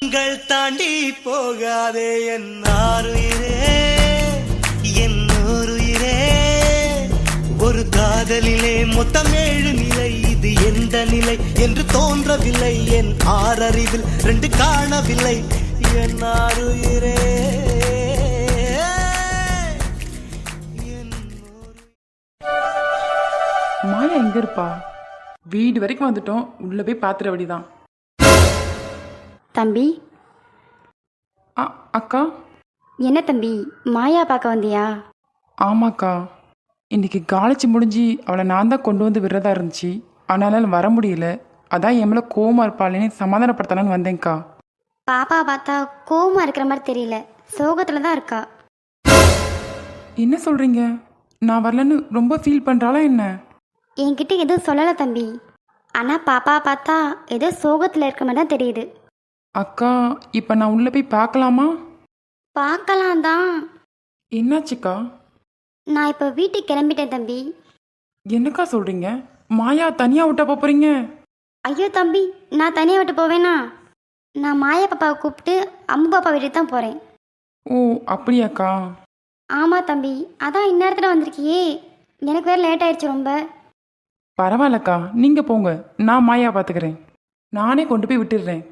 உங்கள் தாண்டி போகாதே என் ஆருயிரே, என் ஓருயிரே. ஒரு காதலிலே மொத்தம் 7 நிலை, இது எந்த நிலை என்று தோன்றவில்லை. என் 6 அறிவில் 2 காணவில்லை. என் ஆருயிரே. மாயா எங்க இருப்பா? வீடு வரைக்கும் வந்துட்டோம், உள்ள போய் பாத்துற வழிதான். தம்பி. அக்கா. என்ன தம்பி, மாயா பார்க்க வந்தியா? ஆமாக்கா, இன்னைக்கு காலேஜ் முடிஞ்சு அவளை நான் தான் கொண்டு வந்து விடுறதா இருந்துச்சு. ஆனாலும் வர முடியல. அதான் என் மேலே கோவமா இருப்பாளேன்னு சமாதானப்படுத்தலான்னு வந்தேங்க்கா. பாப்பா பார்த்தா கோவமா இருக்கிற மாதிரி தெரியல, சோகத்துல தான் இருக்கா. என்ன சொல்றீங்க? நான் வரலன்னு ரொம்ப ஃபீல் பண்றாளா என்ன? என்கிட்ட எதுவும் சொல்லலை தம்பி. ஆனால் பாப்பா பார்த்தா ஏதோ சோகத்தில் இருக்க மாதிரி தான் தெரியுது. அக்கா, இப்போ நான் உள்ளே போய் பார்க்கலாமா? பார்க்கலாம் தான். என்னாச்சுக்கா? நான் இப்போ வீட்டுக்கு கிளம்பிட்டேன் தம்பி. என்னக்கா சொல்கிறீங்க? மாயா தனியாக விட்டா போகிறீங்க? ஐயோ தம்பி, நான் தனியாக விட்டு போவேனா? நான் மாயா பாப்பாவை கூப்பிட்டு அம்மு பாப்பா வீட்டுக்கு தான் போகிறேன். ஓ அப்படியாக்கா? ஆமாம் தம்பி, அதான் இந்நேரத்தில் வந்திருக்கியே. எனக்கு வேறு லேட் ஆயிடுச்சு ரொம்ப. பரவாயில்லக்கா, நீங்கள் போங்க, நான் மாயா பார்த்துக்கிறேன். நானே கொண்டு போய் விட்டுடுறேன்.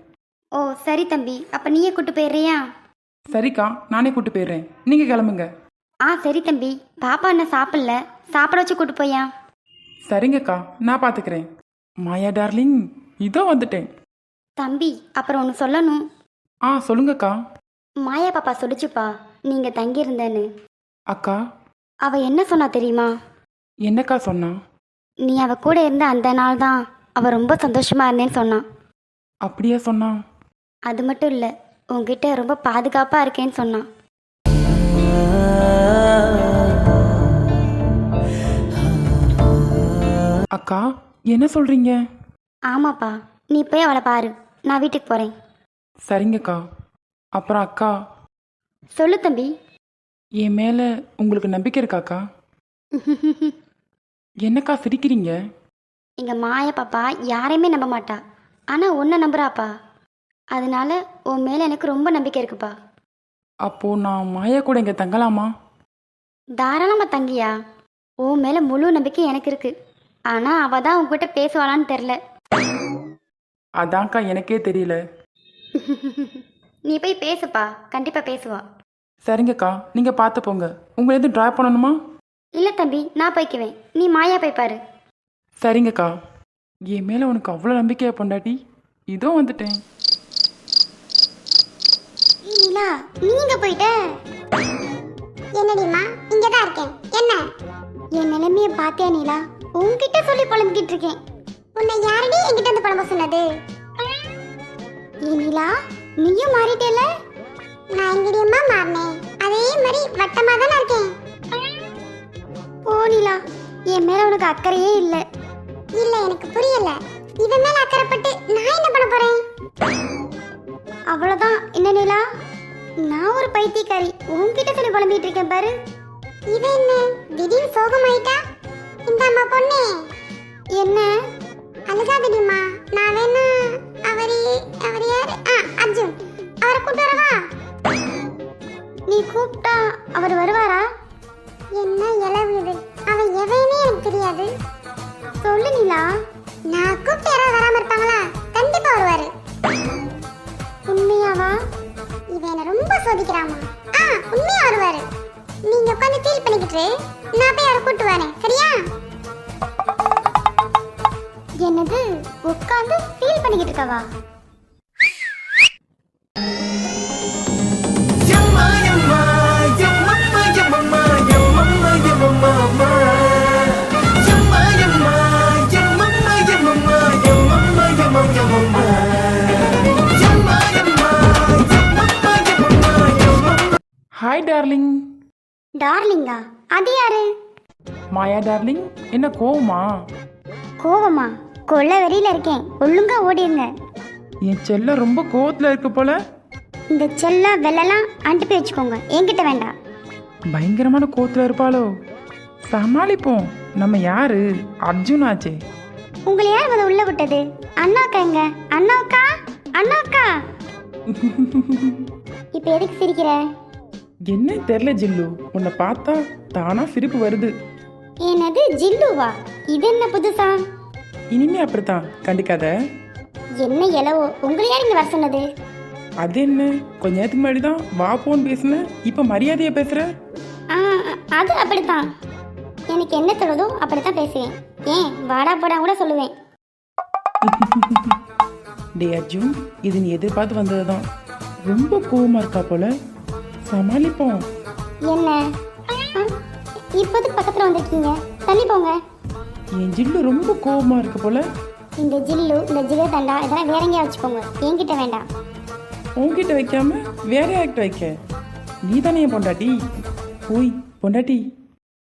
ஓ சரி தம்பி, அப்போ நீயே கூட்டு போயிடுறியா? சரிக்கா, நானே கூட்டு போயிடுறேன், நீங்கள் கிளம்புங்க. சரி தம்பி, பாப்பா என்ன சாப்பிடல, சாப்பிட வச்சு கூட்டு போயா? சரிங்கக்கா, நான் பார்த்துக்கிறேன். மாயா டார்லிங், இதோ வந்துட்டேன். தம்பி, அப்புறம் ஒன்று சொல்லணும். சொல்லுங்கக்கா. மாயா பாப்பா சொல்லிச்சுப்பா நீங்கள் தங்கியிருந்தேன்னு. அக்கா? அவள் என்ன சொன்னா தெரியுமா? என்னக்கா சொன்னா? நீ அவ கூட இருந்த அந்த நாள் தான் அவள் ரொம்ப சந்தோஷமா இருந்தேன்னு சொன்னான். அப்படியா சொன்னா? அது மட்டும் இல்லை, உங்ககிட்ட ரொம்ப பாதுகாப்பாக இருக்கேன்னு சொன்னான். அக்கா, என்ன சொல்றீங்க? ஆமாப்பா, நீ போய் அவளை பாரு, நான் வீட்டுக்கு போகிறேன். சரிங்கக்கா. அப்புறம் அக்கா, சொல்லு தம்பி. என் மேலே உங்களுக்கு நம்பிக்கை இருக்காக்கா? என்னக்கா சிரிக்கிறீங்க? எங்கள் மாயா பாப்பா யாரையுமே நம்ப மாட்டா, ஆனால் உன்னை நம்புறாப்பா. அதனால உன் மேலே எனக்கு ரொம்ப நம்பிக்கை இருக்குப்பா. அப்போ நான் மாயா கூட இங்கே தங்கலாமா? தாராளமாக தங்கியா. உன் மேலே முழு நம்பிக்கை எனக்கு இருக்கு. ஆனால் அவள் தான் உங்ககிட்ட பேசுவாளான்னு தெரில. அதான்க்கா எனக்கே தெரியல. நீ போய் பேசுப்பா, கண்டிப்பாக பேசுவா. சரிங்கக்கா, நீங்கள் பார்த்து போங்க. உங்களை எதுவும் ட்ராப் பண்ணணுமா? இல்லை தம்பி, நான் போய்க்குவேன், நீ மாயா போய் பாரு. சரிங்கக்கா. என் மேலே உனக்கு அவ்வளோ நம்பிக்கையா பொண்டாட்டி? இதோ வந்துட்டேன். நீலா, நீங்க போயிட்ட? என்னடிமா, இங்க தான் இருக்கேன். என்ன? என் நிலைமையை பார்த்தியா நீலா? உன்கிட்ட சொல்லி புலம்பிக்கிட்டு இருக்கேன். உன்னை யாரடி என்கிட்ட வந்து புலம்ப சொன்னது? நீலா, நீயும் மாறிட்டேல? நான் எங்கடியம்மா மாறினேன்? அதே மாதிரி வட்டமா தானே இருக்கேன். ஓ நீலா, என் மேல உனக்கு அக்கறையே இல்லை. இல்ல, எனக்கு புரியல. இவன் மேல அக்கறைப்பட்டு நான் என்ன பண்ண போறேன்? அவ்வளவுதான். என்ன நீலா, நான் ஒரு பைத்தியக்காரி, உன்கிட்ட சொல்லி புலம்பிட்டு இருக்கேன் பாரு. இவன் என்ன திடீர்னு சோகமாயிட்டா? இந்த அம்மா பொண்ணே, என்ன? அழுகாதடிமா. நான் வேணா அவர் யாரு? அர்ஜுன், அவரை கூட்டு வரவா? நீ கூப்பிட்டா அவர் வருவாரா? என்ன இளவுது, அவன் எவனே எனக்கு தெரியாது. சொல்லு நீலா. நான் கூப்பிட்டு யாராவது வராம இருப்பாங்களா? கண்டிப்பா வருவாரு. உண்மையாவா? இவன் என்ன ரொம்ப சோதிக்கிறாமா. உண்மையா வருவாரு. நீங்க உட்காந்து ஃபீல் பண்ணிக்கிட்டு நான் போய் அவரை கூட்டு வரேன், சரியா? என்னது, உட்காந்து ஃபீல் பண்ணிக்கிட்டு இருக்கவா? Hi darling. டார்லிங்கா? அது யாரு? மாயா டார்லிங், என்ன கோவமா? கோவமா? கொள்ள வெறியில இருக்கேன், ஒழுங்கா ஓடிடுங்க. என் செல்ல ரொம்ப கோவத்தில் இருக்கு போல. இந்த செல்ல வெள்ளலாம் அனுப்பி வச்சுக்கோங்க, என்கிட்ட வேண்டாம். பயங்கரமான கோவத்தில் இருப்பாளோ? சமாளிப்போம். நம்ம யாரு? அர்ஜுன் ஆச்சே. உங்களை யார் வந்து உள்ள விட்டது? அண்ணாக்கா எங்க? அண்ணாக்கா, அண்ணாக்கா. இப்போ எதுக்கு சிரிக்கிற? என்ன தெரில ஜில்லு, உன்னை பார்த்தா தானா சிரிப்பு வருது. என்னது ஜில்லுவா? இது என்ன புதுசா? இனிமே அப்படித்தான், கண்டுக்காத. என்ன எலவோ, உங்களை யார் இங்க வர சொன்னது? அது என்ன, கொஞ்ச நேரத்துக்கு முன்னாடி தான் வா போன்னு பேசுன, இப்போ மரியாதையா பேசுற. ஆ, அது அப்படித்தான். எனக்கு என்ன தோணுதோ அப்படித்தான் பேசுவேன். ஏன் வாடா போடா கூட சொல்லுவேன். டே அர்ஜுன், இது நீ எதிர்பார்த்து வந்ததுதான். ரொம்ப கோவமா இருக்கா போல, சமாளிப்போம். என்ன இப்போது பக்கத்துல வந்திருக்கீங்க, தள்ளி போங்க. என் ஜில்லு ரொம்ப கோவமா இருக்கு போல. இந்த ஜில்லு, இந்த ஜிகர் தண்டா இதெல்லாம் வேற எங்கேயா வச்சுக்கோங்க, என்கிட்ட வேண்டாம். உன்கிட்ட வைக்காம வேற யார்கிட்ட வைக்க? நீ தானே என் பொண்டாட்டி. ஓய் பொண்டாட்டி.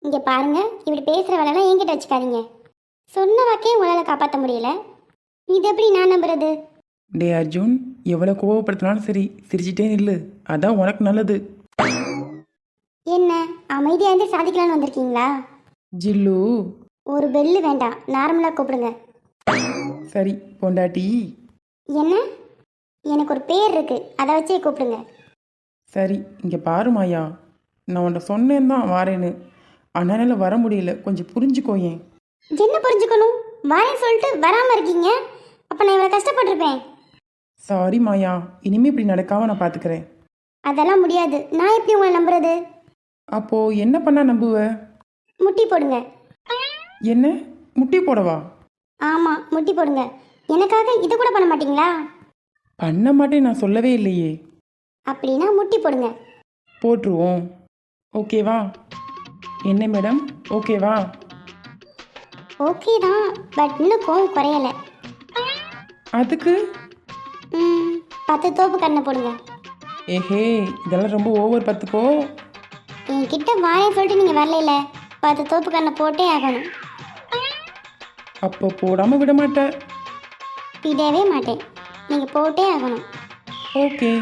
இங்க பாருங்க, இப்படி பேசுற வேலைலாம் என்கிட்ட வச்சுக்காதீங்க. சொன்ன வாக்கே உங்களால காப்பாற்ற முடியல, இது எப்படி நான் நம்புறது? டே அர்ஜுன், எவ்வளோ கோவப்படுத்தினாலும் சரி, சிரிச்சிட்டே நில்லு, அதான் உனக்கு நல்லது. என்ன அமைதியா இருந்து சாதிக்கலாம்னு வந்திருக்கீங்களா? ஜில்லு. ஒரு பெல்லு வேண்டாம், நார்மலா கூப்பிடுங்க. சரி பொண்டாட்டி. என்ன? எனக்கு ஒரு பேர் இருக்கு, அதை வச்சே கூப்பிடுங்க. சரி இங்கே பாரு மாயா, நான் உன்ட்ட சொன்னேன் தான் வாரேன்னு, அதனால வர முடியல, கொஞ்சம் புரிஞ்சுக்கோயேன். என்ன புரிஞ்சுக்கணும்? வரேன்னு சொல்லிட்டு வராம இருக்கீங்க, அப்ப நான் இவ்வளவு கஷ்டப்பட்டிருப்பேன். சாரி மாயா, இனிமே இப்படி நடக்காம நான் பார்த்துக்கிறேன். அதெல்லாம் முடியாது, நான் எப்படி உங்களை நம்புறது? அப்போ என்ன பண்ணா நம்புவ? முட்டி போடுங்க. என்ன, முட்டி போடவா? ஆமா, முட்டி போடுங்க. எனக்காக இது கூட பண்ண மாட்டீங்களா? பண்ண மாட்டேன் நான் சொல்லவே இல்லையே. அப்படின்னா முட்டி போடுங்க. போட்டுருவோம். ஓகேவா? என்ன மேடம், ஓகேவா? ஓகே தான், பட் இன்னும் கோவம் குறையல. அதுக்கு 10 தோப்பு கண்ணை போடுங்க. ஏஹே, இதெல்லாம் ரொம்ப ஓவர் பார்த்துக்கோ. என்கிட்ட வாரேன்னு சொல்லிட்டு நீங்கள் வரல, 10 தோப்பு கண்ணை போட்டே ஆகணும். அப்போ போடாமல் விட மாட்டேன். விடவே மாட்டேன், நீங்கள் போட்டே ஆகணும். ஓகே.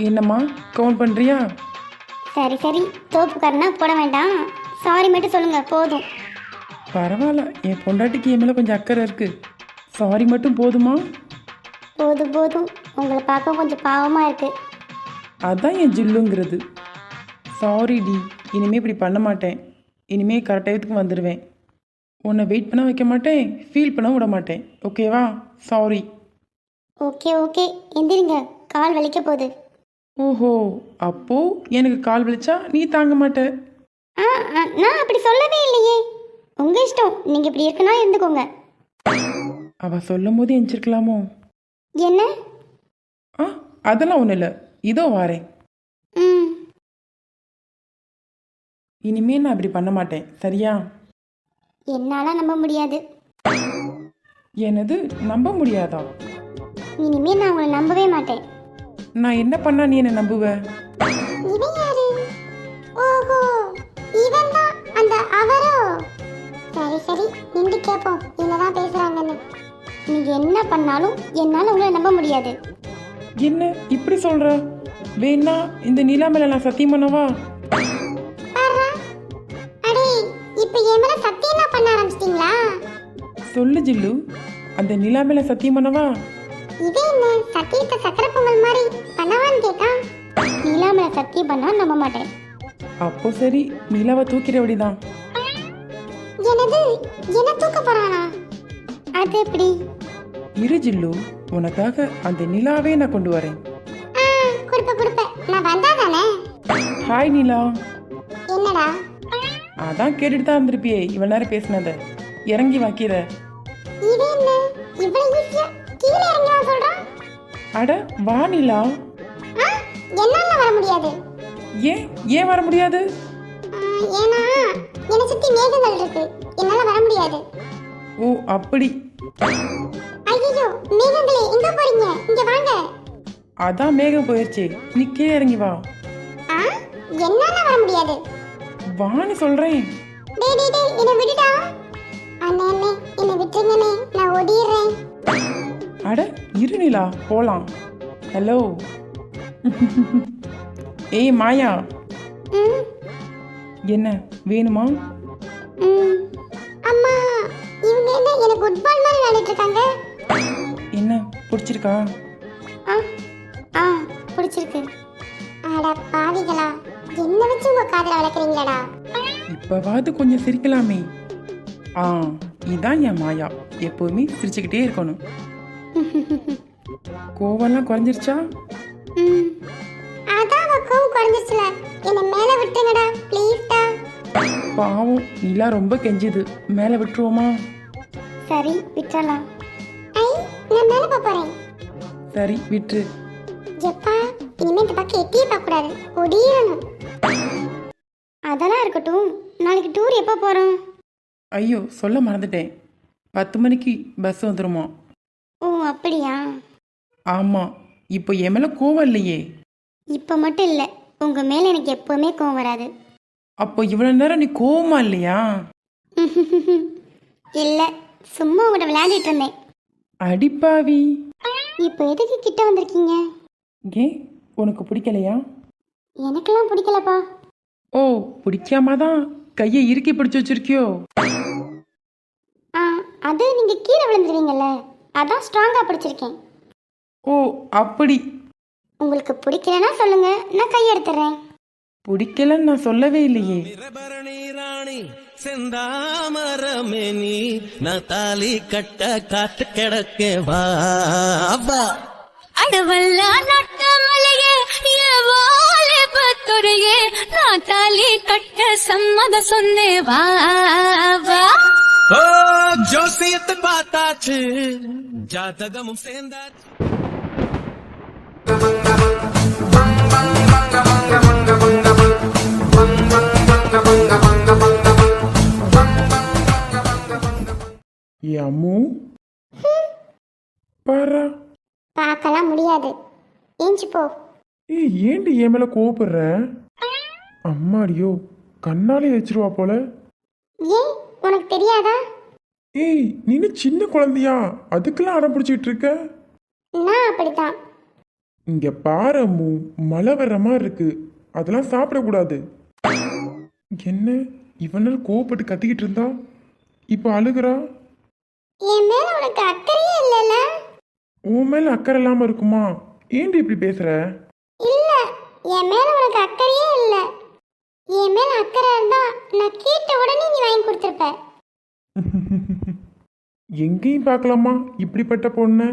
என்னம்மா கவுண்ட் பண்ணுறியா? சரி சரி, தோப்பு கண்ணா போட வேண்டாம், சாரி மட்டும் சொல்லுங்க போதும். பரவாயில்ல, என் பொண்டாட்டிக்கு என் மேலே கொஞ்சம் அக்கறை இருக்கு. சாரி மட்டும் போதுமா? போதும் போதும், உங்களை பார்க்க கொஞ்சம் பாவமாக இருக்கு. அதான் என் ஜில்லுங்கிறது. சாரி டி, இனிமேல் இப்படி பண்ண மாட்டேன். இனிமேல் கரெக்ட் டைத்துக்கு வந்துடுவேன். உன்னை வெயிட் பண்ண வைக்க மாட்டேன், ஃபீல் பண்ண விட மாட்டேன். ஓகேவா? சாரி. ஓகே ஓகே, எந்திரிங்க, கால் வலிக்க போகுது. ஓஹோ, அப்போ எனக்கு கால் வலிச்சா நீ தாங்க மாட்ட. நான் அப்படி சொல்லவே இல்லையே, உங்கள் இஷ்டம், நீங்கள் இப்படி இருக்குன்னா இருந்துக்கோங்க. அவ சொல்லும் போது எஞ்சிருக்கலாமோ? என்ன? அதெல்லாம் ஒன்றும் இல்லை, இதோ வாரேன். இனிமே நான் அப்படி பண்ண மாட்டேன், சரியா? என்னால் நம்ப முடியாது. என்னது நம்ப முடியாதா? இனிமே நான் உங்களை நம்பவே மாட்டேன். நான் என்ன பண்ணா நீ என்ன நம்புவ? இவன் யாரு? ஓஹோ, இவன் தான் அந்த அவரோ? சரி சரி, நின்று கேட்போம் என்னதான் பேசுறாங்கன்னு. நீங்க என்ன பண்ணாலும் என்னால உங்களை நம்ப முடியாது. என்ன இப்படி சொல்ற? வேணா இந்த நிலா மேல நான் சத்தியம் பண்ணவா? அடே, இப்போ என் மேல சத்தியம் பண்ண ஆரம்பிச்சிட்டீங்களா? சொல்லு ஜில்லு, அந்த நிலா மேல சத்தியம் பண்ணவா? இது என்ன சத்தியத்தை சக்கரை பொங்கல் மாதிரி பண்ணவான்னு கேட்டா, நிலா மேல சத்தியம் பண்ணா நம்ப மாட்டேன். அப்போ சரி, நிலாவை தூக்கிற வழிதான். என்னது, என்ன தூக்க போறானா? அது எப்படி? இரு ஜில்லு, உனக்காக அந்த நிலாவே நான் கொண்டு வரேன். குடுப்ப நான் வந்தாதானே. ஹாய் நிலா. என்னடா? அதான் கேட்டுட்டு தான் இருந்திருப்பியே இவ்வளவு நேரம் பேசினத. இறங்கி வாக்கிற. இது என்ன இவ்வளவு ஈஸியா கீழே இறங்கி சொல்றான்? அட வா நிலா. என்னால வர முடியாது. ஏன் வர முடியாது? ஏன்னா என்னை சுத்தி மேகங்கள் இருக்கு, என்னால வர முடியாது. ஓ அப்படி. ஐயோ, மேகங்களே எங்க போறீங்க? இங்க வாங்க. அதான் மேகம் போயிடுச்சு, நீ கீழே இறங்கி வா. என்னால வர முடியாது. வான்னு சொல்றேன். டேய் என்னை விடுடா. அண்ணே என்னை விட்டுருங்கண்ணே, நான் ஓடிடுறேன். அட இரு நிலா, போலாம். ஹலோ. ஏய் மாயா. என்ன வேணுமா? அம்மா, இவங்க என்ன எனக்கு ஃபுட்பால் மாதிரி விளையாடிட்டு இருக்காங்க. என்ன பிடிச்சிருக்கா? ஆ ஆ பிடிச்சிருக்கு. அட பாவிகளா, என்ன வச்சு உங்க காதல வளர்க்குறீங்களாடா? இப்போவாது கொஞ்சம் சிரிக்கலாமே. ஆ இதான் என் மாயா, எப்போவுமே சிரிச்சுக்கிட்டே இருக்கணும். கோவம்லாம் குறைஞ்சிருச்சா? ம் அதான் பக்கம் குறைஞ்சிச்சுல. என்ன மேல விட்டுங்கடா ப்ளீஸ்டா. பாவம் நிலா ரொம்ப கெஞ்சுது, மேலே விட்டுருவோமா? சரி விட்டுறலாம். ஐ நான் மேல போறேன். சரி விட்டுரு. எப்பா இனிமே இந்த பக்கம் எட்டியே பார்க்க கூடாது, ஒடியணும். அதெல்லாம் இருக்கட்டும், நாளைக்கு டூர் எப்போ போறோம்? ஐயோ சொல்ல மறந்துட்டேன், 10 மணிக்கு பஸ் வந்துருமா? ஓ அப்படியா? ஆமாம். இப்போ என் மேலே கோவம் இல்லையே? இப்போ மட்டும் இல்லை, உங்க மேல எனக்கு எப்பவுமே கோவம் வராது. அப்போ இவ்வளோ நேரம் நீ கோவமா இல்லையா? இல்லை, சும்மா உங்கள்கிட்ட விளையாடிட்டு இருந்தேன். அடிப்பாவி. இப்போ எதுக்கு கிட்ட வந்திருக்கீங்க? ஏன் உனக்கு பிடிக்கலையா? எனக்கெல்லாம் பிடிக்கலப்பா. ஓ பிடிக்காம தான் கையை இறுக்கி பிடிச்சி வச்சிருக்கியோ? ஆ அது நீங்க கீழே விழுந்துருவீங்கல்ல, அதான் ஸ்ட்ராங்கா பிடிச்சிருக்கேன். ஓ அப்படி. உங்களுக்கு பிடிக்கலன்னா சொல்லுங்க, நான் கை எடுத்துறேன். பிடிக்கலன்னு நான் சொல்லவே இல்லையே. நிறபரணி ராணி செந்தாமரமேனி நான் தாலி கட்ட காத்து கிடக்க வா அடவல்லா நட்டமலையே ஏவாலே பத்துரையே நான் தாலி கட்ட சம்மத சொன்னே வா வா. ஓ ஜோசியத்தை பார்த்தாச்சு, ஜாதகமும் சேர்ந்தாச்சு. ஏ அம்மு பாரா. பார்க்கலாம் முடியாது, ஏஞ்சி போ. ஏய் ஏண்டி என் மேலே கோவப்படுற? அம்மாடியோ கண்ணாலே வச்சிருவா போல. ஏன் உனக்கு தெரியாதா? ஏய் நீனு சின்ன குழந்தையா, அதுக்கெல்லாம் அடம் பிடிச்சிட்டு இருக்க? நான் அப்படித்தான். இங்க பாரு அம்மு, மழை வர்ற மாதிரி இருக்கு, அதெல்லாம் சாப்பிடக்கூடாது. என்ன இவனால் கோவப்பட்டு கத்திக்கிட்டு இருந்தா, இப்போ அழுகிறா. என் மேல உனக்கு அக்கறையே இல்லைல்ல? உன் மேல அக்கறை இல்லாம இருக்குமா? ஏண்டி இப்படி பேசுற? இல்ல, என் மேல உனக்கு அக்கறையே இல்ல. என் மேல அக்கறை இருந்தா நான் கேட்ட உடனே நீ வாங்கி கொடுத்துருப்ப. எங்கேயும் பார்க்கலாமா இப்படிப்பட்ட பொண்ணு?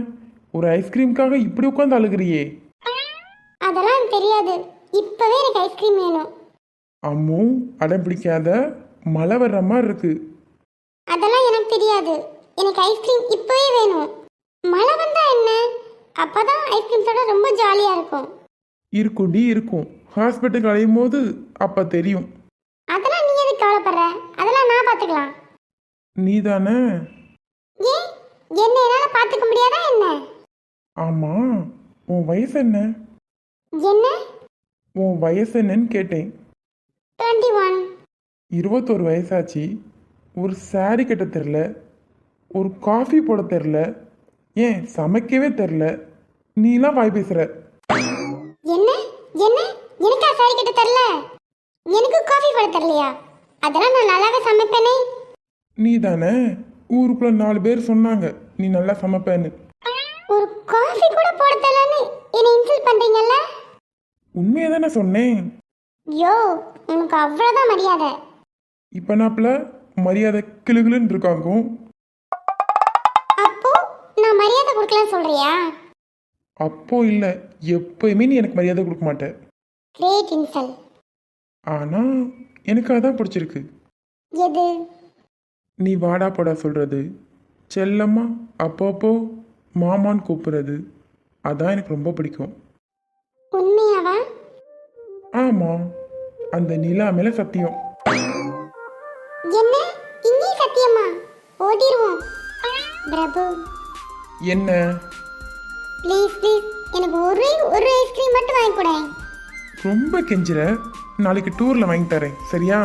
ஒரு ஐஸ்கிரீமுக்காக இப்படி உட்காந்து அழுகிறியே. அதெல்லாம் எனக்கு தெரியாது, இப்பவே எனக்கு ஐஸ்கிரீம் வேணும். அம்மு அடம் பிடிக்காத, மழை வர்ற மாதிரி இருக்கு. அதெல்லாம் எனக்கு தெரியாது, எனக்கு ஐஸ்கிரீம் இப்பவே வேணும். மழை வந்தா என்ன, அப்பதான் ஐஸ்கிரீம் சாப்பிட ரொம்ப ஜாலியா இருக்கும். இருக்கும்டி இருக்கும், ஹாஸ்பிட்டலுக்கு அலையும் போது அப்ப தெரியும். அதெல்லாம் நீ எதுக்கு கவலைப்படுற, அதெல்லாம் நான் பாத்துக்கலாம். நீ தானே? ஏன் என்ன என்னால பாத்துக்க முடியாதா என்ன? ஆமா, உன் வயசு என்ன? என்ன? உன் வயசு என்னன்னு கேட்டேன். 21. 21 வயசாச்சு, ஒரு சாரி கட்ட தெரில, ஒரு காஃபி போட தெரில, ஏன் சமைக்கவே தெரில, நீலாம் வாய் பேசுற. என்ன என்ன எனக்கா சாரி கட்ட தெரியல? எனக்கு காஃபி போட தெரியலையா? அதெல்லாம் நான் நல்லாவே சமைப்பேனே. நீ தானே ஊருக்குள்ள 4 பேர் சொன்னாங்க நீ நல்லா சமைப்பேன்னு. ஒரு காஃபி கூட போட தெரியலன்னு என்னை இன்சல்ட் பண்றீங்கல்ல? உண்மையை தானே சொன்னேன். யோ, உனக்கு அவ்வளவுதான் மரியாதை. இப்போ நாப்பில் மரியாதை கிளுகிளுன்னு இருக்காங்க. அப்போ நான் மரியாதை கொடுக்கலன்னு சொல்றியா? அப்போ இல்லை, எப்பயுமே நீ எனக்கு மரியாதை கொடுக்க மாட்டேன். Great insult. ஆனால் எனக்கு அதான் பிடிச்சிருக்கு. எது? நீ வாடா போடா சொல்கிறது, செல்லம்மா அப்பப்போ மாமான்னு கூப்பிடுறது, அதான் எனக்கு ரொம்ப பிடிக்கும். உண்மையாவா? ஆமாம், அந்த நிலா மேலே சத்தியம். என்ன இங்கே சத்தியமா? ஓடிடுவோம். பிரபு என்ன? ப்ளீஸ் ப்ளீஸ், எனக்கு ஒரு ஐஸ்கிரீம் மட்டும் வாங்கி கொடு. ரொம்ப கெஞ்சுற, நாளைக்கு டூரில் வாங்கி தரேன் சரியா?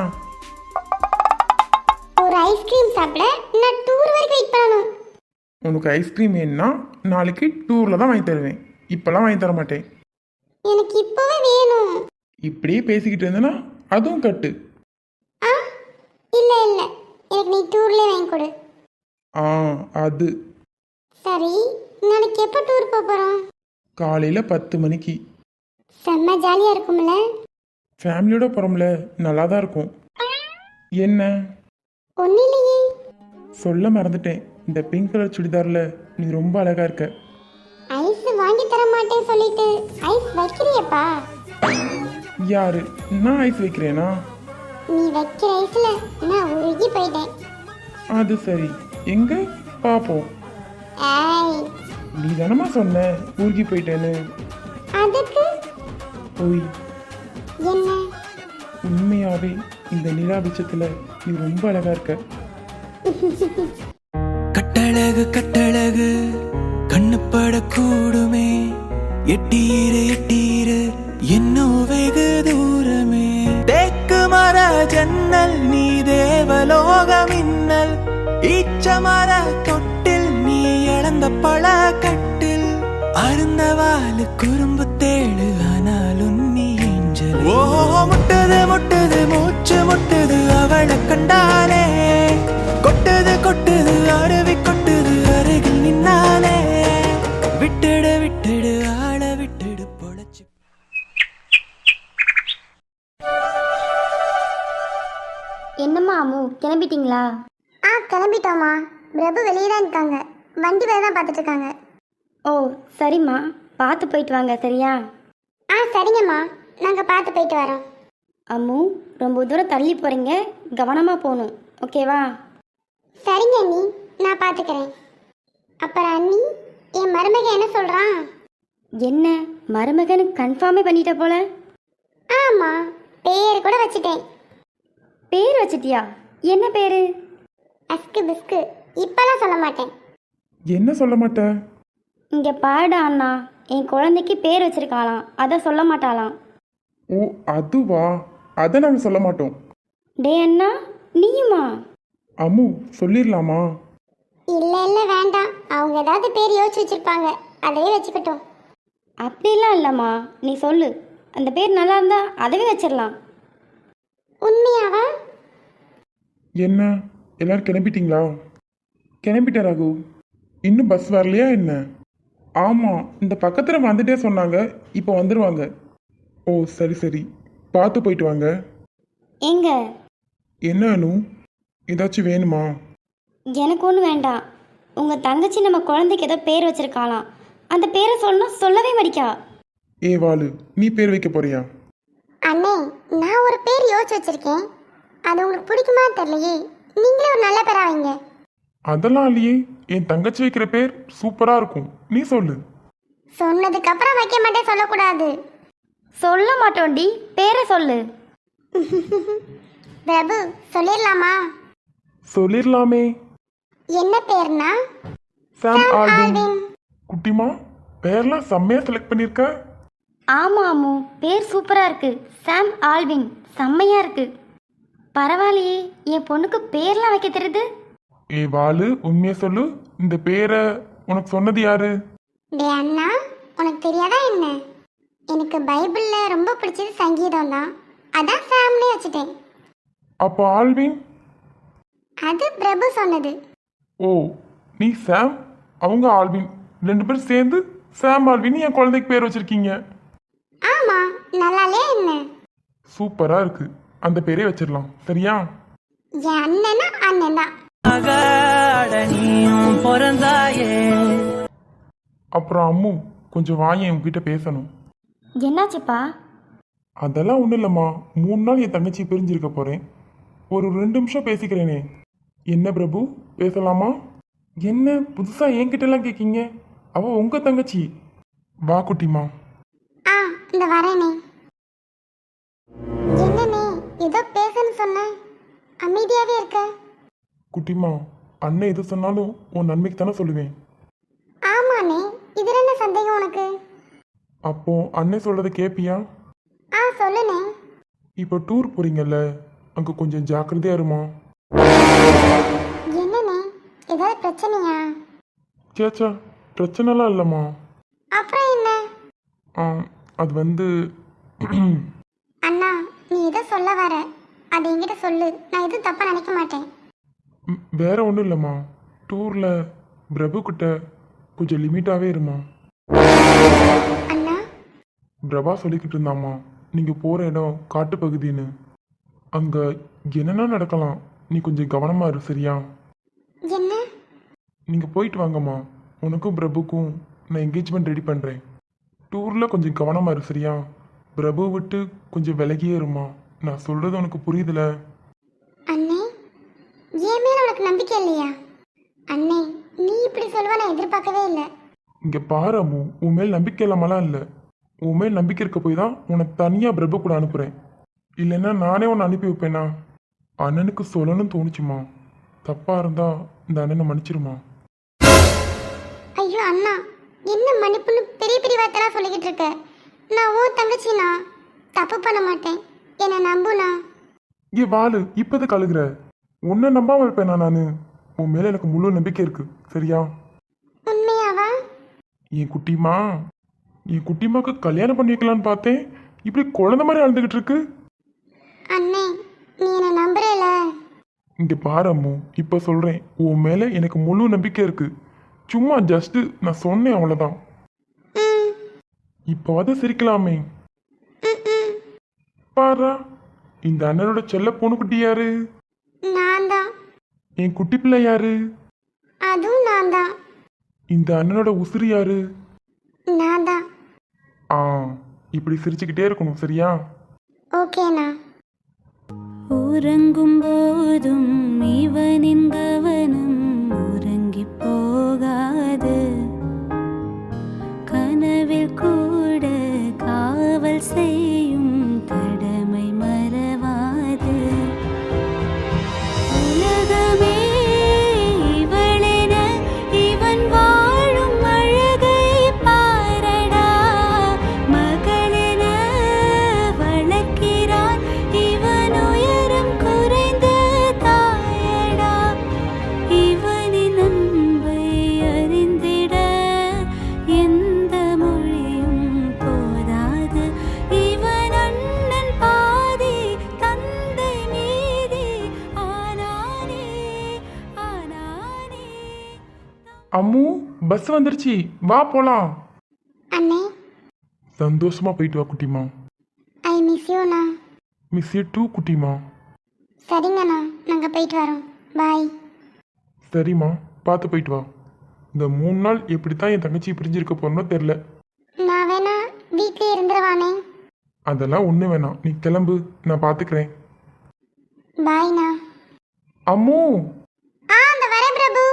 ஒரு ஐஸ்கிரீம் சாப்பிட நான் டூர் வரைக்கும் வெயிட் பண்ணணும். உனக்கு ஐஸ்கிரீம் வேணும்னா நாளைக்கு டூரில் தான் வாங்கி தருவேன், இப்போல்லாம் வாங்கி தர மாட்டேன். எனக்கு இப்போவே வேணும். இப்படியே பேசிக்கிட்டு இருந்தேன்னா அதுவும் கட்டு. ஆ இல்லை இல்லை, எனக்கு நீ டூர்லேயே வாங்கி கொடு. ஆ அது சரி, நாளைக்கு எப்போ டூர் போக போகிறோம்? காலையில் 10 மணிக்கு. செம்ம ஜாலியா இருக்கும்ல. ஃபேமிலியோட போகிறோம்ல, நல்லா தான் இருக்கும். என்ன ஒன்னும் இல்லையே. சொல்ல மறந்துட்டேன், இந்த பிங்க் கலர் சுடிதாரில் நீ ரொம்ப அழகாக இருக்க. ஐஸ் வாங்கி தர மாட்டேன்னு சொல்லிட்டு ஐஸ் வைக்கிறியப்பா. யாரு? நான் ஐஸ் வைக்கிறேனா? நீ வைக்கிற ஐஸ்ல நான் உருகி போயிட்டேன். அது சரி, எங்க பார்ப்போம். ஏய், நீ தானம்மா சொன்ன ஊருகி போயிட்டேன்னு. அதுக்கு ஓய், என்ன? உண்மையாவே இந்த நிலா வெளிச்சத்துல நீ ரொம்ப அழகா இருக்க. கட்டழகு கட்டழகு கண்ணு படக்கூடுமே, எட்டீரு எட்டீரு இன்னும் வெகு தூரமே. தேக்கு மர ஜன்னல் நீ தேவலோக மின்னல், ஈச்ச மர தொட்டில் நீ இழந்த பழ கட்டில், அருந்தவாலு குறும்பு தேடு ஆனாலும் நீ ஏஞ்சல். ஓ முட்டுது முட்டுது மூச்சு முட்டுது அவளை கண்டாலே, கொட்டுது கொட்டுது அருவி கொட்டுது அருகில் நின்னாலே. விட்டுடு விட்டுடு ஆள விட்டுடு பொழைச்சு. என்னம்மா அம்மு, கிளம்பிட்டீங்களா? கிளம்பிட்டோமா. பிரபு வெளியே தான் இருக்காங்க. வண்டி வேலை தான் பார்த்துட்டு இருக்காங்க. ஓ சரிம்மா, பார்த்து போயிட்டு வாங்க சரியா? சரிங்கம்மா, நாங்கள் பார்த்து போயிட்டு வரோம். அம்மு, ரொம்ப தூரம் தள்ளி போகிறீங்க, கவனமாக போகணும், ஓகேவா? சரிங்க அண்ணி, நான் பார்த்துக்கிறேன். அப்புறம் அண்ணி, என் மருமகன் என்ன சொல்கிறான்? என்ன மருமகனு கன்ஃபார்மே பண்ணிட்ட போல? ஆமாம், பேர் கூட வச்சுட்டேன். பேர் வச்சிட்டியா? என்ன பேர்? அஸ்கு பிஸ்கு. இப்போலாம் சொல்ல மாட்டேன். என்ன சொல்ல மாட்ட? இங்கே பாடு அண்ணா, என் குழந்தைக்கு பேர் வச்சிருக்காளாம், அதை சொல்ல மாட்டாளாம். ஓ அதுவா? அதை நாங்கள் சொல்ல மாட்டோம். டே அண்ணா, நீயுமா? அம்மு, சொல்லிடலாமா? இல்லை இல்லை வேண்டாம், அவங்க ஏதாவது பேர் யோசிச்சு வச்சுருப்பாங்க, அதையே வச்சுக்கிட்டோம். அப்படிலாம் இல்லைம்மா, நீ சொல்லு, அந்த பேர் நல்லா இருந்தா அதவே வச்சிடலாம். உண்மையாவா? என்ன எல்லாரும் கிளம்பிட்டீங்களா? கிளம்பிட்டேன் ராகு. இன்னும் பஸ் வரலையா என்ன? ஆமாம், இந்த பக்கத்தில் வந்துட்டே சொன்னாங்க, இப்போ வந்துடுவாங்க. ஓ சரி சரி, பார்த்து போயிட்டு வாங்க. எங்க? என்ன அனு, ஏதாச்சும் வேணுமா? எனக்கு ஒன்றும் வேண்டாம். உங்கள் தங்கச்சி நம்ம குழந்தைக்கு ஏதோ பேர் வச்சிருக்காளாம், அந்த பேரை சொல்லணும், சொல்லவே மாட்டிக்கா. ஏ வாலு, நீ பேர் வைக்க போறியா? அண்ணே, நான் ஒரு பேர் யோசிச்சு வச்சிருக்கேன். அது உங்களுக்கு பிடிக்குமா தெரியலையே. நீங்களே ஒரு நல்ல பேரா வைங்க. அதெல்லாம் இல்லையே, என் தங்கச்சி வைக்கிற பேர் சூப்பராக இருக்கும், நீ சொல்லு. சொன்னதுக்கு அப்புறம் வைக்க மாட்டேன் சொல்லக்கூடாது. சொல்ல மாட்டோண்டி, பேரை சொல்லு. பிரபு, சொல்லிடலாமா? சொல்லிடலாமே. என்ன பேர்னா? சாம் ஆல்வின். ஆல்வின். குட்டிமா, பேர்லாம் செம்மையா செலக்ட் பண்ணியிருக்க. ஆமாம் அம்மு, பேர் சூப்பராக இருக்கு. சாம் ஆல்வின் செம்மையாக இருக்கு. பரவாயில்லையே, என் பொண்ணுக்கு பேர்லாம் வைக்க தெரியுது. ஏ வாலு, உண்மையை சொல்லு, இந்த பேரை உனக்கு சொன்னது யாரு? டே அண்ணா, உனக்கு தெரியாதா என்ன? எனக்கு பைபிளில் ரொம்ப பிடிச்சது சங்கீதம் தான், அதான் சாம்னே வச்சுட்டேன். அப்போ ஆல்வின்? அது பிரபு சொன்னது. ஓ, நீ சாம், அவங்க ஆல்வின், 2 பேரும் சேர்ந்து சாம் ஆல்வின் என் குழந்தைக்கு பேர் வச்சிருக்கீங்க. ஆமாம், நல்லாலே என்ன? சூப்பரா இருக்கு, அந்த பேரே வச்சிடலாம் சரியா? என் அண்ணனா அண்ணன் தான். நீயும் பிறந்தாயே. அப்புறம் அம்மு, கொஞ்சம் வாயேன், உங்ககிட்ட பேசணும். என்னாச்சுப்பா? அதெல்லாம் ஒன்றும் இல்லைம்மா, 3 நாள் என் தங்கச்சி பிரிஞ்சிருக்க போகிறேன். ஒரு 2 நிமிஷம் பேசிக்கிறேனே. என்ன பிரபு, பேசலாமா? என்ன புதுசாக என்கிட்டலாம் கேட்கீங்க? அவள் உங்கள் தங்கச்சி. வா குட்டிமா. இந்த வரேனே. என்னண்ணே, ஏதோ பேசன்னு சொன்ன, அமைதியாகவே இருக்க. குட்டிமா, அண்ணன் எது சொன்னாலும் உன் நன்மைக்கு தானே சொல்லுவேன். ஆமாண்ணே, இதில் என்ன சந்தேகம் உனக்கு? அப்போ அண்ணன் சொல்கிறத கேட்பியா? சொல்லுண்ணே. இப்போ டூர் போகிறீங்கல்ல, அங்கே கொஞ்சம் ஜாக்கிரதையா இருமா. என்னண்ணே, ஏதாவது பிரச்சனையா? சேச்சா, பிரச்சனைலாம் இல்லைம்மா. அப்புறம் என்ன? அது வந்து அண்ணா, நீ எதோ சொல்ல வர, அது என்கிட்ட சொல்லு, நான் எதுவும் தப்பாக நினைக்க மாட்டேன். வேற ஒன்றும் இல்லைம்மா, டூரில் பிரபு கிட்ட கொஞ்சம் லிமிட்டாகவே இருமா. அண்ணா பிரபா சொல்லிக்கிட்டு இருந்தாம்மா நீங்கள் போகிற இடம் காட்டு பகுதின்னு. அங்கே என்னென்ன நடக்கலாம், நீ கொஞ்சம் கவனமாக இரு சரியா? என்ன? நீங்கள் போயிட்டு வாங்கம்மா. உனக்கும் பிரபுக்கும் நான் என்கேஜ்மெண்ட் ரெடி பண்ணுறேன். டூரில் கொஞ்சம் கவனமாக இரு சரியா? பிரபு விட்டு கொஞ்சம் விலகியே இருமா. நான் சொல்கிறது உனக்கு புரியுதுல? அண்ணே, என் மேல உனக்கு நம்பிக்கை இல்லையா? அண்ணே, நீ இப்படி சொல்லுவ நான் எதிர்பார்க்கவே இல்லை. இங்கே பாரு அம்மு, உன் மேல் நம்பிக்கை இல்லாமலாம் இல்லை. உன் மேல் நம்பிக்கை இருக்க போய் தான் உனக்கு தனியாக பிரபு கூட அனுப்புகிறேன். இல்லைன்னா நானே உன்னை அனுப்பி வைப்பேனா? அண்ணனுக்கு சொல்லணும்னு தோணுச்சுமா. தப்பாக இருந்தால் இந்த அண்ணனை மன்னிச்சிருமா. ஐயோ அண்ணா, என்ன மன்னிப்புன்னு பெரிய பெரிய வார்த்தைலாம் சொல்லிக்கிட்டு இருக்க? நான் ஓ தங்கச்சிண்ணா, தப்பு பண்ண மாட்டேன், என்னை நம்புண்ணா. இங்கே வாழு, இப்போது கழுகுற. உன்னை நம்பாமல் இருப்பேனா நான்? உன் மேலே எனக்கு முழு நம்பிக்கை இருக்கு சரியா? உண்மையாவா? என் குட்டிமாக்கு கல்யாணம் பண்ணி வைக்கலான்னு பார்த்தேன். இப்படி குழந்தை மாதிரி அழுதுகிட்டு இருக்கு. அண்ணே, நீ என்னை நம்புறேல? இங்கே பாரு அம்மு, இப்போ சொல்கிறேன், உன் மேலே எனக்கு முழு நம்பிக்கை இருக்கு. சும்மா ஜஸ்ட்டு நான் சொன்னேன் அவ்வளோதான். ம் இப்போவாது சிரிக்கலாமே. பாரா, இந்த அண்ணனோட செல்ல பொண்ணுக்குட்டி யாரு? நான் தான். என் குட்டி பிள்ளை யாரு? அதுவும் நான் தான். இந்த அண்ணனோட உசிறு யாரு? நான் தான். ஆ, இப்படி சிரிச்சுக்கிட்டே இருக்கணும் சரியா? ஓகேண்ணா. உறங்கும் போதும் இவனின் கவனம் உறங்கி போகாது, கனவில் கூட காவல் செய்யும் கடமை மறவாது. உலகமே இவளென இவன் வாழும் அழகை பாரடா, மகளென வளர்க்கிறான் இவன் உயரம் குறைந்த தாயடா. இவனின் அன்பை அறிந்திட எந்த மொழியும் போதாது. இவன் அண்ணன் பாதி தந்தை மீதி ஆனானே ஆனானே. அம்மு, பஸ் வந்துருச்சு, வா போலாம். அண்ணே, சந்தோஷமா போயிட்டு வா குட்டிமா. ஐ மிஸ் யூண்ணா. மிஸ் யூ டூ குட்டிமா. சரிங்கண்ணா, நாங்கள் போயிட்டு வரோம். பாய். சரிம்மா, பார்த்து போயிட்டு வா. இந்த 3 நாள் எப்படி தான் என் தங்கச்சி பிரிஞ்சிருக்க போறனோ தெரில. நான் வேணா வீட்டிலே இருந்துருவானே. அதெல்லாம் ஒன்றும் வேணாம், நீ கிளம்பு, நான் பார்த்துக்கிறேன். பாய்ண்ணா. அம்மு, அந்த வரேன் பிரபு.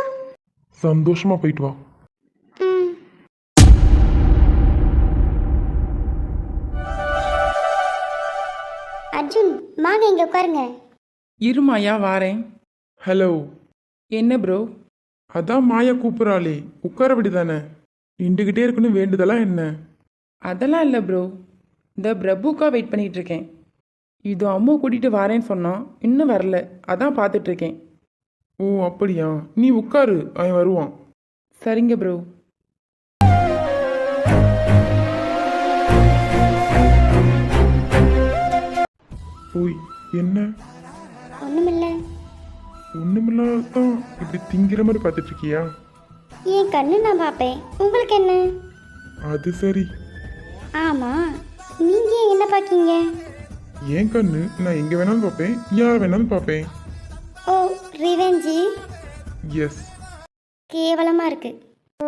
சந்தோஷமா போயிட்டு வா. ம் அர்ஜுன், வாங்க இங்கே உட்காருங்க. இருமாயா வாரேன். ஹலோ. என்ன ப்ரோ? அதான் மாயா கூப்பிட்றாளே, உட்கார விடுதானே? நின்றுக்கிட்டே இருக்கணும் வேண்டுதெல்லாம் என்ன? அதெல்லாம் இல்லை ப்ரோ, இந்த பிரபுக்கா வெயிட் பண்ணிகிட்டு இருக்கேன். இது அம்மா கூட்டிகிட்டு வரேன்னு சொன்னான், இன்னும் வரல, அதான் பார்த்துட்ருக்கேன். ஓ அப்படியா, நீ உட்காரு, அவன் வருவான். சரிங்க ப்ரோ. ஓய், என்ன? ஒன்றுமில்ல. ஒன்றுமில்லாதான் இப்படி திங்கிற மாதிரி பார்த்துட்டு இருக்கியா? என் கண்ணு நான் பார்ப்பேன், உங்களுக்கு என்ன? அது சரி. ஆமாம், நீங்கள் என்ன பார்க்கீங்க? என் கண்ணு நான் எங்கே வேணாலும் பார்ப்பேன், யார் வேணாலும் பார்ப்பேன். ஓ, ரிவெஞ்சி. எஸ். கேவலமாக இருக்கு. ஓ,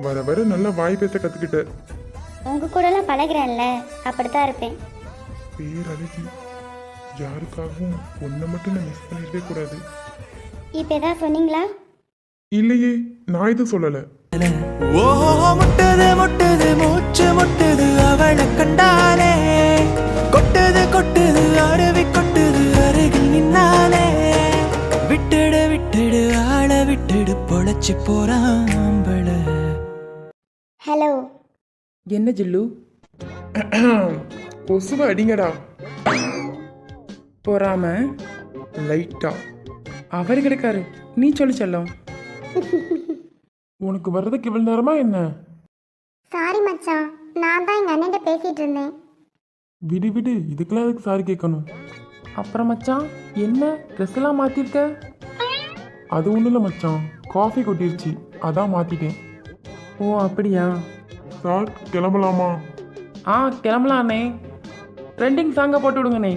வர வர நல்லா வாய் பேச கற்றுக்கிட்ட. உங்கள் கூடலாம் பழகிறேன்ல, அப்படித்தான் இருப்பேன். பேரழகி, யாருக்காகவும் ஒன்றை மட்டும் நான் மிஸ் பண்ணிடவே கூடாது. இப்போ எதாவது சொன்னீங்களா? இல்லையே, நான் எதுவும் சொல்லலை. ஓ முட்டுது முட்டுது மூச்சு முட்டுது அவளை கண்டாலே, கொட்டுது கொட்டுது அருவி கொட்டுது அருகில் நின்னாலே. விட்டுடு விட்டுடு ஆள விட்டுடு பொழைச்சு போறாம்பள. ஹலோ. என்ன ஜில்லு? கொசுவை அடிங்கடா. போறாம லைட்டா. அவர் கிடைக்காரு, நீ சொல்லி செல்லம். உனக்கு வர்றதுக்கு இவ்வளவு நேரமா என்ன? சாரி மச்சான், நான் தான் எங்கள் அண்ணன்ட்ட பேசிகிட்டு இருந்தேன். விடு விடு, இதுக்கெல்லாம் அதுக்கு சாரி கேட்கணும். அப்புறம் மச்சான், என்ன ட்ரெஸ் எல்லாம் மாற்றிருக்க? அது ஒன்றும் இல்லை மச்சான், காஃபி கொட்டிருச்சு, அதான் மாற்றிட்டேன். ஓ அப்படியா? சார் கிளம்பலாமா? ஆ கிளம்பலாண்ணே. ட்ரெண்டிங் சாங்கை போட்டு விடுங்கண்ணே.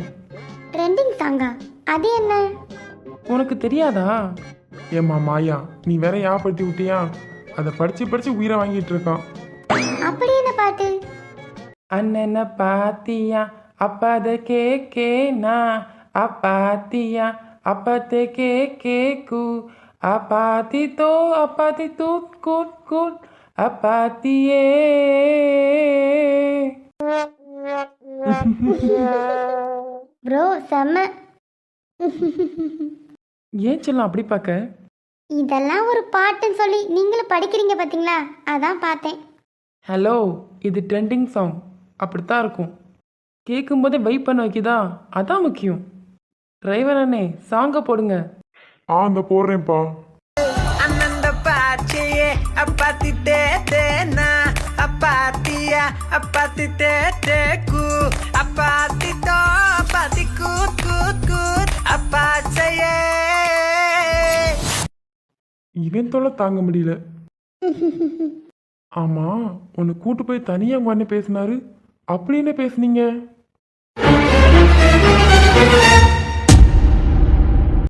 ட்ரெண்டிங் சாங்கா? அது என்ன? உனக்கு தெரியாதா? ஏம்மா மாயா, நீ வேற யாப்படுத்தி விட்டியா? அதை படிச்சு உயிரை வாங்கிட்டு இருக்கான். அப்படி என்ன பாட்டு? அண்ணனை பாத்தியா அப்பாத கேக்கேனா அப்பாத்தியா அப்பத்தே கேக்கு அப்பாத்தி தோ அப்பாத்தி தூத் கூட் கூட் அப்பாத்தியே. ப்ரோ செம்ம. ஏன் சொல்லலாம் அப்படி பார்க்க? இதெல்லாம் ஒரு பாட்டுன்னு சொல்லி நீங்களும் படிக்கிறீங்க பார்த்தீங்களா, அதான் பார்த்தேன். ஹலோ, இது ட்ரெண்டிங் சாங், அப்படித்தான் இருக்கும். கேட்கும்போதே வைப் பண்ண வைக்குதா, அதான் முக்கியம். டிரைவர் அண்ணே சாங்கை போடுங்க. அந்த போடுறேன்ப்பா. அண்ணந்த பாச்சையே அப்பாத்தி தேனா அப்பாத்தியா அப்பாத்தி தேக்கு அப்பாத்தி தோ அப்பாத்தி கூத் கூத் கூத் அப்பாச்சையே. இவன் தொல்லை தாங்க முடியல. ஆமா, உன்னை கூட்டு போய் தனியா உங்க அண்ணன் பேசினாரு, அப்படி என்ன பேசுனீங்க?